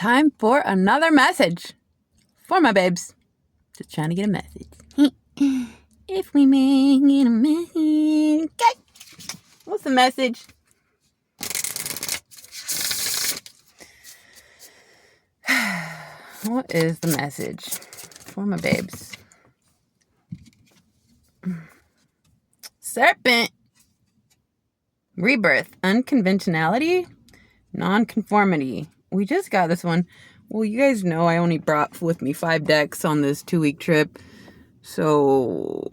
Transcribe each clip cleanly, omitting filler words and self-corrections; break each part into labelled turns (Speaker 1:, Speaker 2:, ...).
Speaker 1: time for another message for my babes. Just trying to get a message. If we make it a message. Okay. What's the message? What is the message for my babes? Serpent. Rebirth. Unconventionality. Nonconformity. We just got this one. Well, you guys know I only brought with me 5 decks on this 2-week trip. So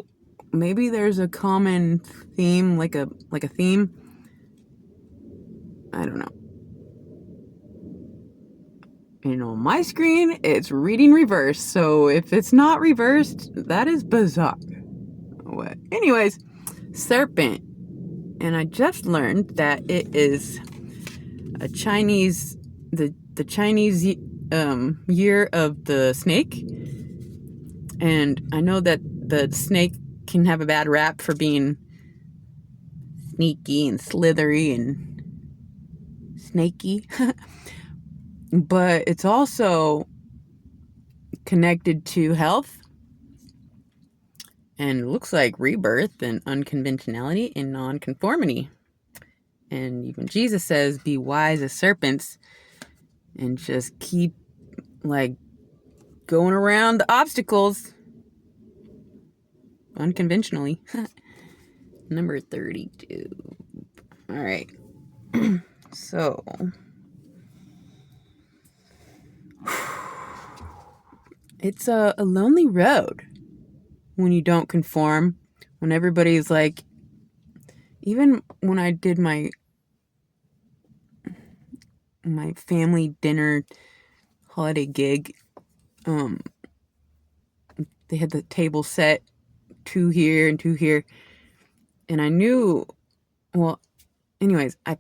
Speaker 1: maybe there's a common theme, like a theme. I don't know. On my screen, it's reading reverse. So if it's not reversed, that is bizarre. What? Anyways, serpent. And I just learned that it is a Chinese, the Chinese year of the snake. And I know that the snake can have a bad rap for being sneaky and slithery and snaky. But it's also connected to health. And it looks like rebirth and unconventionality and nonconformity. And even Jesus says, be wise as serpents and just keep going around the obstacles unconventionally. Number 32. All right. So it's a lonely road when you don't conform, when everybody's like, even when I did my family dinner holiday gig, they had the table set 2 here and 2 here, and I knew, well, anyways, I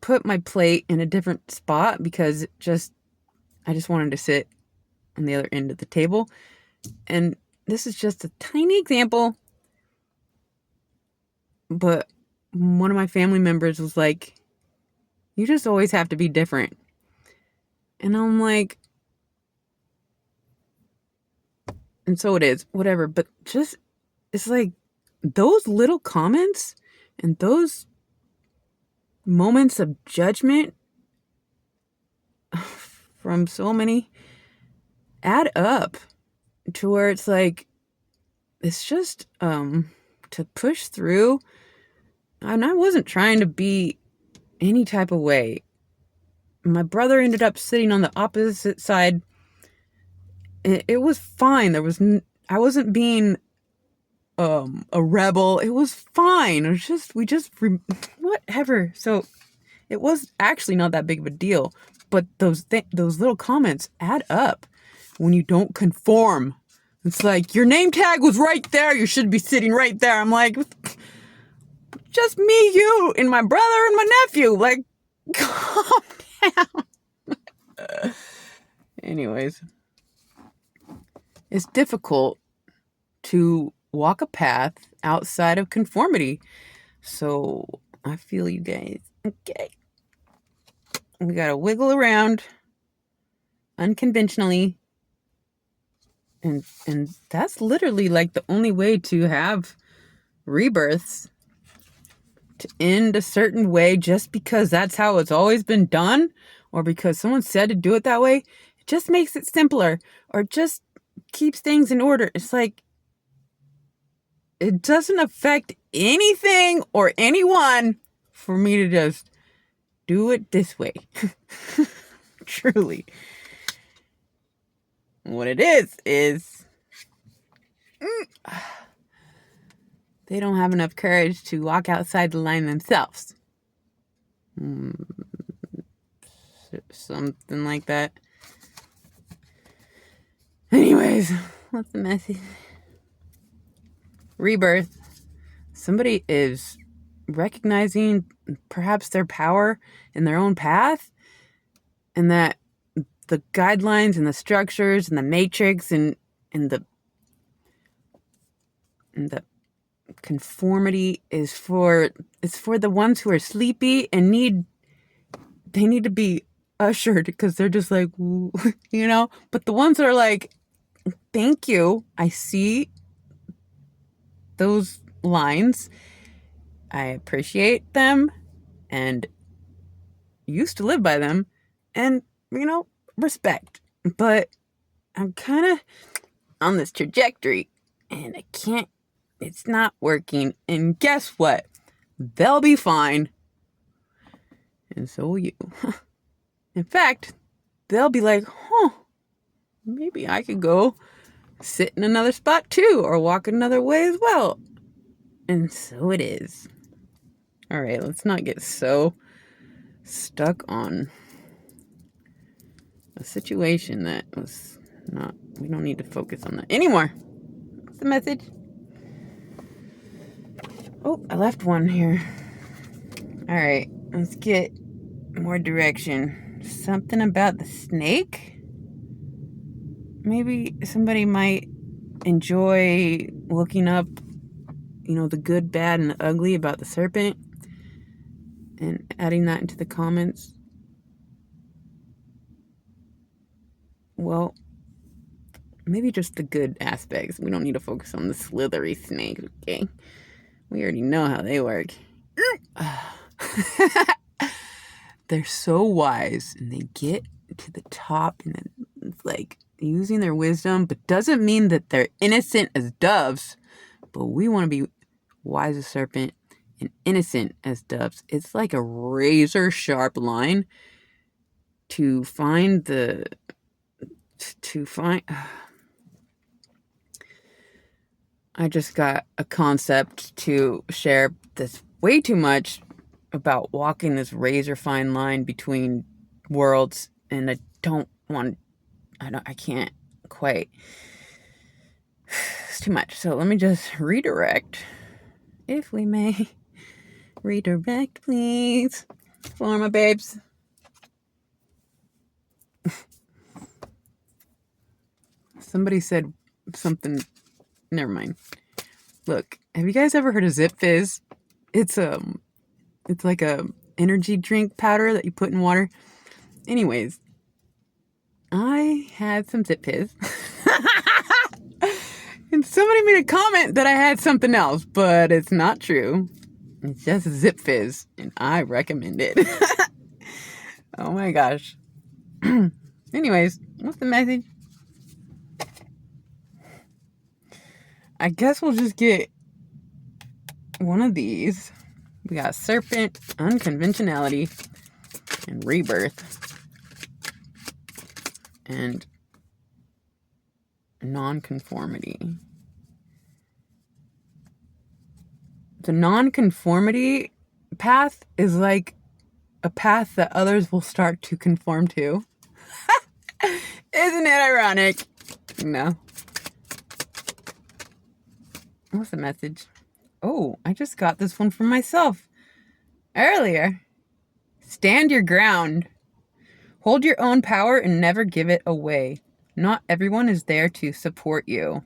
Speaker 1: put my plate in a different spot because I just wanted to sit on the other end of the table. And this is just a tiny example, but one of my family members was like, you just always have to be different. And I'm like, and so it is, whatever. But just, it's like those little comments and those moments of judgment from so many add up to where it's like, it's just to push through. And I wasn't trying to be any type of way. My brother ended up sitting on the opposite side. It was fine. I wasn't being a rebel. It was fine. It was just, whatever. So it was actually not that big of a deal. But those little comments add up when you don't conform. It's like, your name tag was right there. You should be sitting right there. I'm like, just me, you, and my brother and my nephew. Like, calm down. Anyways, it's difficult to walk a path outside of conformity. So I feel you guys. Okay. We gotta wiggle around unconventionally. And that's literally like the only way to have rebirths, to end a certain way just because that's how it's always been done, or because someone said to do it that way. It just makes it simpler, or just keeps things in order. It's like, it doesn't affect anything or anyone for me to just do it this way. Truly. What it is they don't have enough courage to walk outside the line themselves. Something like that. Anyways, what's the message? Rebirth. Somebody is recognizing perhaps their power in their own path, and that the guidelines and the structures and the matrix and the conformity is for the ones who are sleepy and need to be ushered because they're just like, but the ones that are like, thank you. I see those lines. I appreciate them and used to live by them and, respect. But I'm kind of on this trajectory and it's not working. And guess what? They'll be fine. And so will you. In fact, they'll be like, maybe I could go sit in another spot too, or walk another way as well. And so it is. All right, let's not get so stuck on a situation that was not, we don't need to focus on that anymore. What's the message? Oh, I left one here. All right, let's get more direction. Something about the snake? Maybe somebody might enjoy looking up, the good, bad, and the ugly about the serpent and adding that into the comments. Well, maybe just the good aspects. We don't need to focus on the slithery snake, okay? We already know how they work. They're so wise and they get to the top and it's like using their wisdom, but doesn't mean that they're innocent as doves. But we want to be wise as serpent and innocent as doves. It's like a razor sharp line to find I just got a concept to share that's way too much about walking this razor fine line between worlds, and I can't quite. It's too much. So let me just redirect, if we may. Redirect, please. For my babes. Somebody said something. Never mind. Look, have you guys ever heard of Zip Fizz? It's like a energy drink powder that you put in water. Anyways, I had some Zip Fizz. And somebody made a comment that I had something else, but it's not true. It's just Zip Fizz, and I recommend it. Oh my gosh. Anyways, what's the message? I guess we'll just get one of these. We got serpent, unconventionality, and rebirth, and nonconformity. The nonconformity path is like a path that others will start to conform to. Isn't it ironic? No. What's the message? Oh, I just got this one for myself earlier. Stand your ground. Hold your own power and never give it away. Not everyone is there to support you.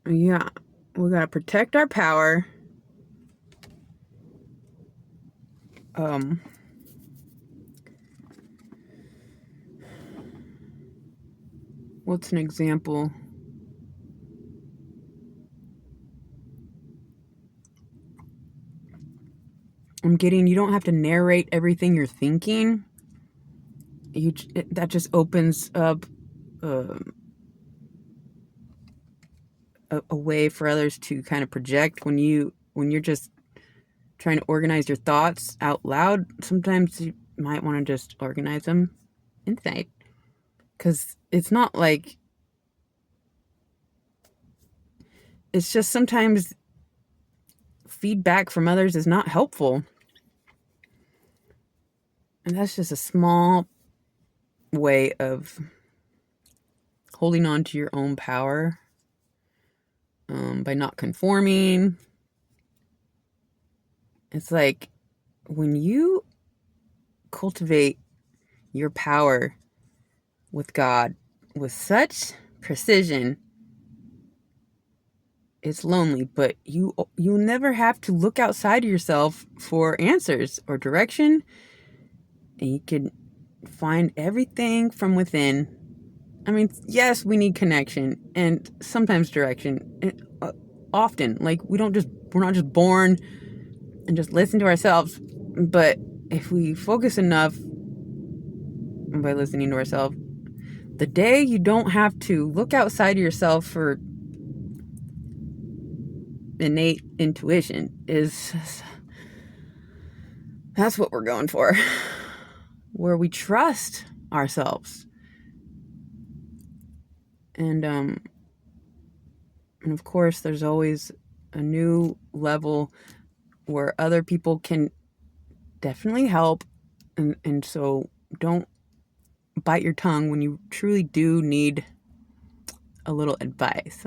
Speaker 1: Yeah, we gotta protect our power. What's an example? You don't have to narrate everything you're thinking. That just opens up a way for others to kind of project when you're just trying to organize your thoughts out loud. Sometimes you might want to just organize them inside, because it's not like, it's just sometimes feedback from others is not helpful, and that's just a small way of holding on to your own power, by not conforming. It's like when you cultivate your power with God with such precision, it's lonely, but you never have to look outside of yourself for answers or direction, and you can find everything from within. I mean, yes, we need connection and sometimes direction. And, often, like we're not just born and just listen to ourselves, but if we focus enough by listening to ourselves, the day you don't have to look outside of yourself for innate intuition is that's what we're going for, where we trust ourselves. And of course there's always a new level where other people can definitely help, and so don't bite your tongue when you truly do need a little advice.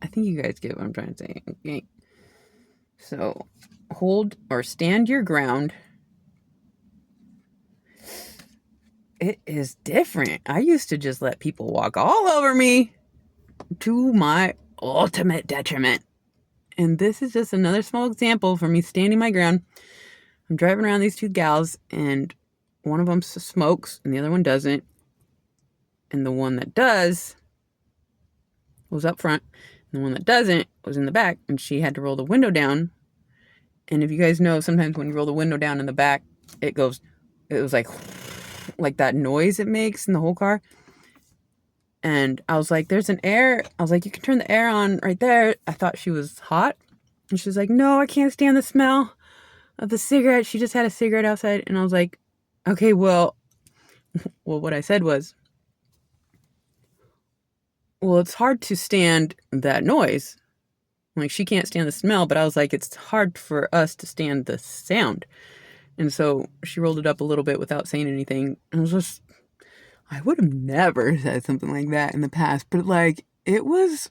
Speaker 1: I think you guys get what I'm trying to say. Okay. So hold or stand your ground. It is different. I used to just let people walk all over me to my ultimate detriment. And this is just another small example for me standing my ground. I'm driving around these two gals, and one of them smokes and the other one doesn't. And the one that does was up front, and the one that doesn't was in the back, and she had to roll the window down. And if you guys know, sometimes when you roll the window down in the back, it was like that noise it makes in the whole car. And I was like, there's an air. I was like, you can turn the air on right there. I thought she was hot. And she was like, no, I can't stand the smell of the cigarette. She just had a cigarette outside. And I was like, okay, well, what I said was, well, it's hard to stand that noise. Like, she can't stand the smell, but I was like, it's hard for us to stand the sound. And so she rolled it up a little bit without saying anything. And I would have never said something like that in the past, but like, it was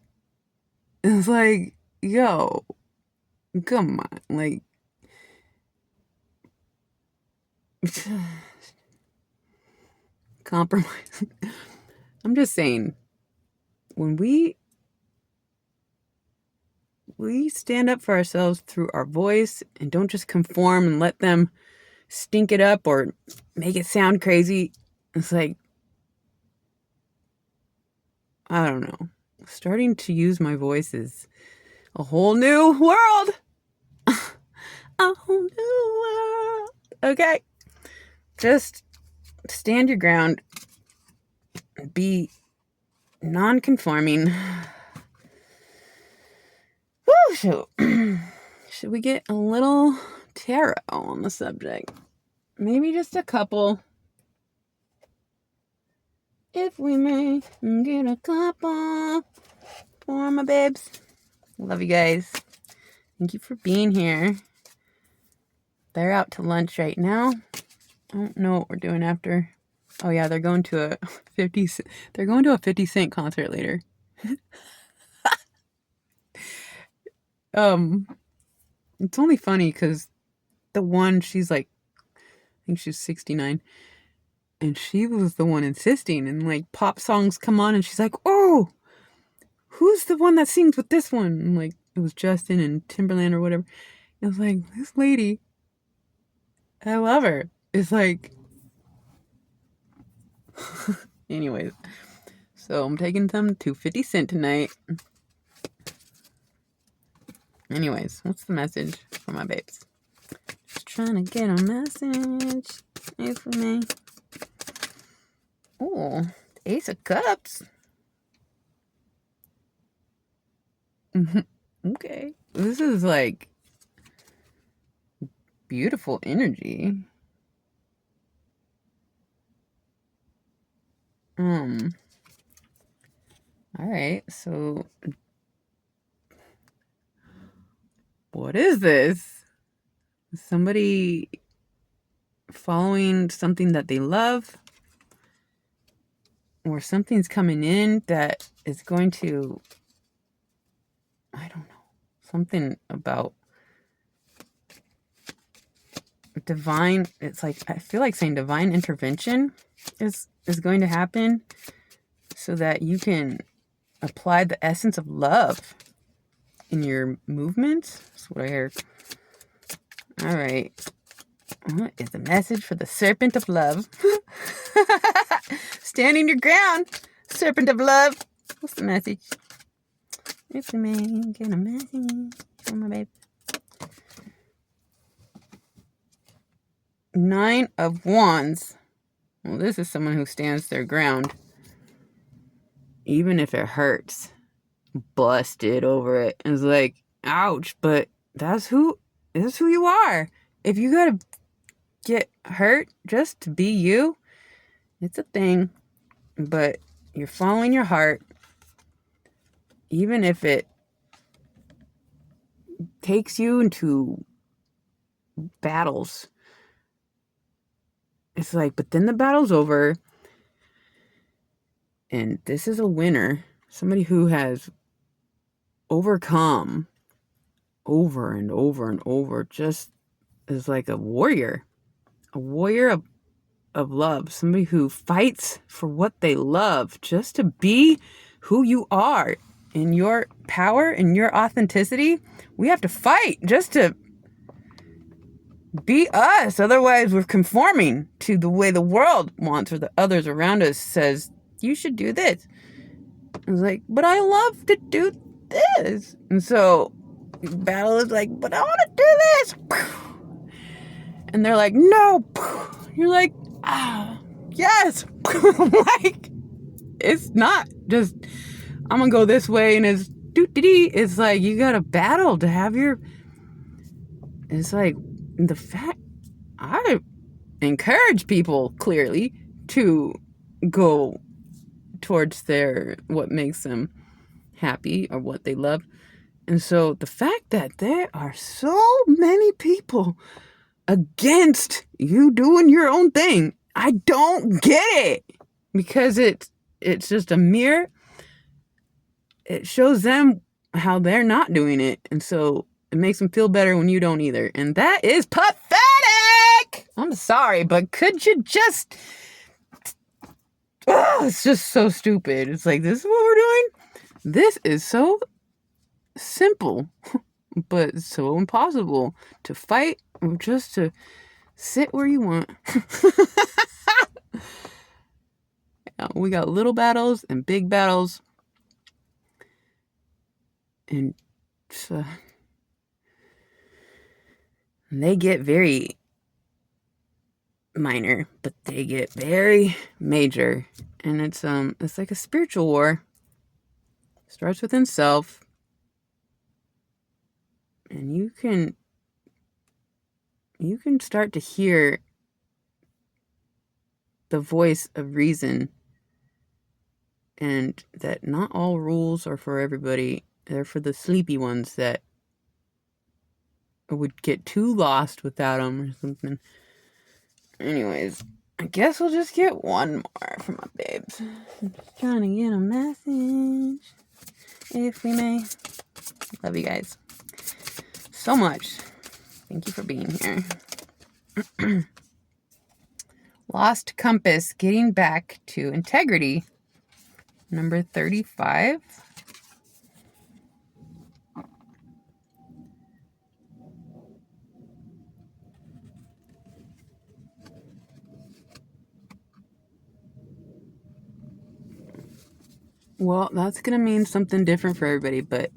Speaker 1: like, yo, come on. Like, compromise. I'm just saying, when we stand up for ourselves through our voice and don't just conform and let them stink it up or make it sound crazy, it's like, I don't know. Starting to use my voice is a whole new world. A whole new world. Okay. Just stand your ground. Be non-conforming. Woo! Should we get a little tarot on the subject? Maybe just a couple. If we may get a couple for my babes. Love you guys. Thank you for being here. They're out to lunch right now. I don't know what we're doing after. Oh yeah, they're going to a 50 Cent concert later. It's only funny because the one, she's like, I think she's 69, and she was the one insisting, and like pop songs come on and she's like, oh, who's the one that sings with this one? And like, it was Justin and Timberland or whatever. It was like, this lady, I love her. It's like, anyways, so I'm taking them to 50 Cent tonight. Anyways, what's the message for my babes? Just trying to get a message. Hey, for me. Oh, Ace of Cups. Okay. This is like beautiful energy. All right. So what is this? Somebody following something that they love, or something's coming in that is going to, I don't know, something about divine. It's like, I feel like saying divine intervention is going to happen so that you can apply the essence of love in your movements. That's what I heard. All right. What is the message for the serpent of love? Standing your ground, serpent of love. What's the message? It's a man, get a message from my babe. 9 of Wands. Well, this is someone who stands their ground. Even if it hurts. Busted over it. It's like, ouch, but that's who you are. If you gotta get hurt just to be you, it's a thing. But you're following your heart. Even if it takes you into battles. It's like, but then the battle's over. And this is a winner. Somebody who has overcome over and over and over. Just is like a warrior. A warrior of love. Somebody who fights for what they love. Just to be who you are. In your power, in your authenticity. We have to fight just to be us. Otherwise, we're conforming to the way the world wants or the others around us says, you should do this. It's like, but I love to do this. And so, battle is like, but I want to do this. And they're like, no. You're like, yes. Like, it's not just, I'm going to go this way and it's doo-dee-dee. It's like, you got to battle to have your, it's like, the fact, I encourage people clearly to go towards what makes them happy or what they love. And so the fact that there are so many people against you doing your own thing, I don't get it. Because it's just a mirror. It shows them how they're not doing it. And so it makes them feel better when you don't either. And that is pathetic. I'm sorry, but could you just... Oh, it's just so stupid. It's like, this is what we're doing? This is so simple, but so impossible to fight or just to sit where you want. We got little battles and big battles. And they get very minor, but they get very major. And it's like a spiritual war. Starts within self. And you can start to hear the voice of reason. And that not all rules are for everybody. They're for the sleepy ones that would get too lost without them or something. Anyways, I guess we'll just get one more from my babes. I'm just trying to get a message, if we may. Love you guys so much. Thank you for being here. Lost compass, getting back to integrity. Number 35. Well, that's going to mean something different for everybody, but,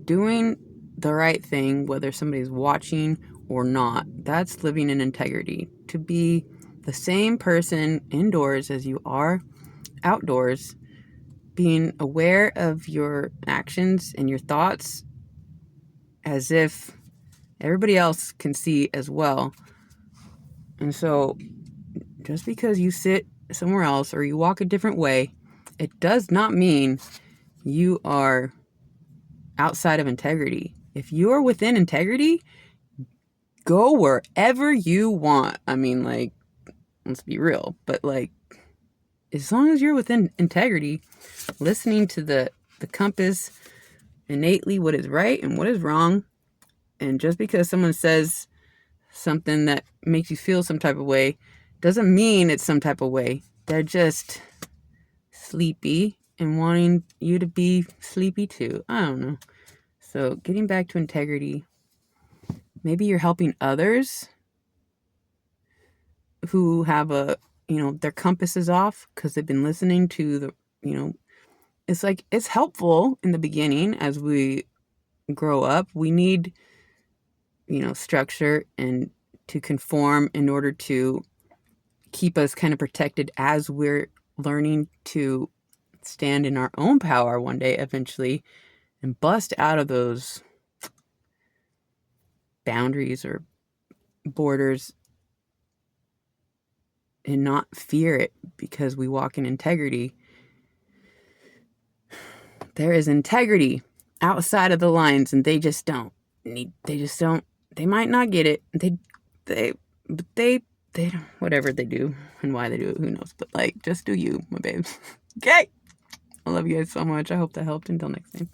Speaker 1: doing the right thing, whether somebody's watching or not, that's living in integrity. To be the same person indoors as you are outdoors, being aware of your actions and your thoughts as if everybody else can see as well. And so, just because you sit somewhere else or you walk a different way, it does not mean you are outside of integrity. If you're within integrity, go wherever you want. I mean, like, let's be real. But, like, as long as you're within integrity, listening to the compass innately, what is right and what is wrong. And just because someone says something that makes you feel some type of way doesn't mean it's some type of way. They're just sleepy and wanting you to be sleepy too. I don't know. So getting back to integrity, maybe you're helping others who have their compass is off because they've been listening to it's like, it's helpful in the beginning as we grow up. We need, structure and to conform in order to keep us kind of protected as we're learning to stand in our own power one day eventually and bust out of those boundaries or borders and not fear it because we walk in integrity. There is integrity outside of the lines, and they just don't they might not get it. They but they don't, whatever they do and why they do it, who knows, but like, just do you, my babes. Okay, I love you guys so much. I hope that helped. Until next time.